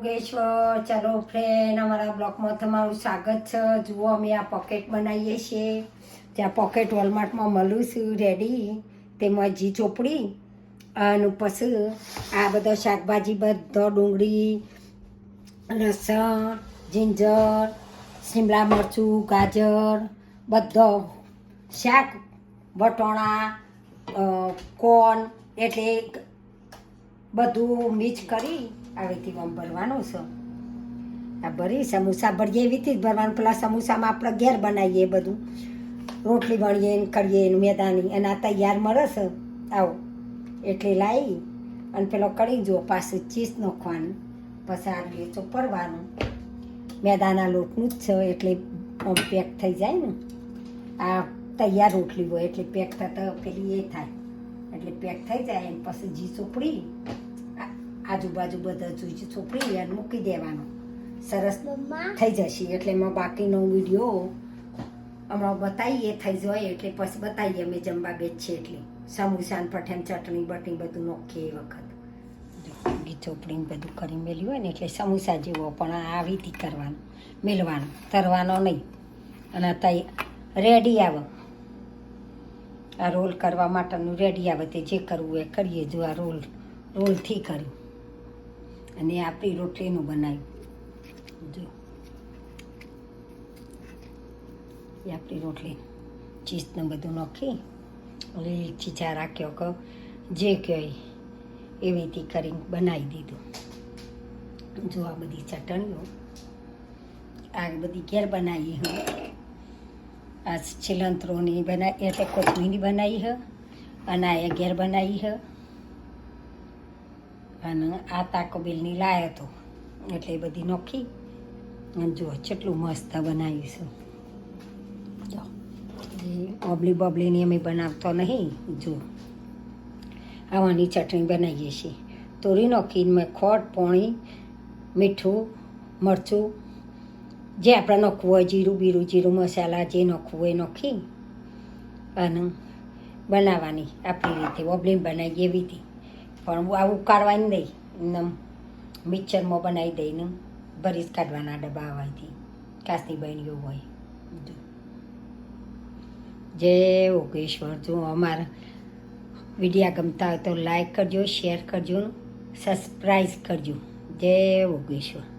યોગેશ્વર. ચલો ફ્રેન્ડ, અમારા બ્લોગમાં તમારું સ્વાગત છે. જુઓ, અમે આ પોકેટ બનાવીએ છીએ. ત્યાં પોકેટ વોલમાર્ટમાં મળું છું રેડી. તેમાં જી ચોપડી અને પછી આ બધો શાકભાજી, બધો ડુંગળી, લસણ, જીંજર, શિમલા મરચું, ગાજર, બધો શાક, વટોણા, કોર્ન, એટલે બધું મિક્સ કરી આવીથી આમ ભરવાનું છે. આ ભરી સમોસા ભરીએ એવીથી જ ભરવાનું. પેલા સમોસામાં આપણે ઘેર બનાવીએ બધું, રોટલી વણીએ ને કરીએ ને મેદાની, અને આ તૈયાર મળે છે આવો, એટલે લાવી અને પેલો કરી જો પાછું ચીઝ નાખવાનું, પછી આ રીતે ચોપડવાનું. મેદાના લોટનું જ છે એટલે આમ પેક થઈ જાય ને. આ તૈયાર રોટલી હોય એટલે પેક થતાં પેલી એ થાય, એટલે પેક થઈ જાય. અને પછી જી ચોપડી આજુબાજુ બધા જોઈ ચોપડી અને મૂકી દેવાનું, સરસ થઈ જશે. એટલે એમાં બાકીનો વિડીયો હમણાં બતાવીએ, થઈ જાય એટલે પછી બતાવીએ અમે જમવા બેસીએ એટલે. સમોસા પઠાણ, ચટણી બટણી બધું નાખીએ એ વખત. જો ચોપડીને બધું કરી મેલ્યું હોય ને એટલે સમોસા જેવો, પણ આવી રીતે કરવાનું, મેળવાનું, તરવાનો નહીં. અને તઈ રેડી આવે, આ રોલ કરવા માટેનું રેડી આવે. તે જે કરવું એ કરીએ. જો આ રોલથી કર્યું અને આપણી રોટલીનું બનાવ્યું. જો એ આપણી રોટલી ચીઝને બધું નાખી લીલી ચીચા રાખ્યો કે જે કહે એવી રીતે કરીને બનાવી દીધું. જો આ બધી ચટણીઓ આ બધી ઘેર બનાવી હું. આ છિલંત્રોની બનાવી એટલે કોથમીરની બનાવી હ, અને આ ઘેર બનાવી હ, અને આ તાકોબેલની લાયો હતો એટલે એ બધી નોખી. અને જુઓ કેટલું મસ્ત બનાવ્યું છે. ઓબલી બબલીની અમે બનાવતો નહીં. જુઓ આવાની ચટણી બનાવીએ છીએ. તોરી નાખીને મેં ખોટ, પોણી, મીઠું, મરચું, જે આપણે નાખવું હોય, જીરું બીરું, જીરું મસાલા જે નાખવું હોય નાખી અને બનાવવાની આપણી રીતે. ઓબલી બનાવીએ એવી રીતે, પણ આવું ઉકાળવાની નહીં, એમ મિક્સરમાં બનાવી દઈને ભરી જ કાઢવાના ડબ્બા આવવાથી, કાચની બહેનીઓ હોય. જય યોગેશ્વર. જો અમારા વિડીયા ગમતા હોય તો લાઈક કરજો, શેર કરજો, સબસ્ક્રાઈબ કરજો. જય યોગેશ્વર.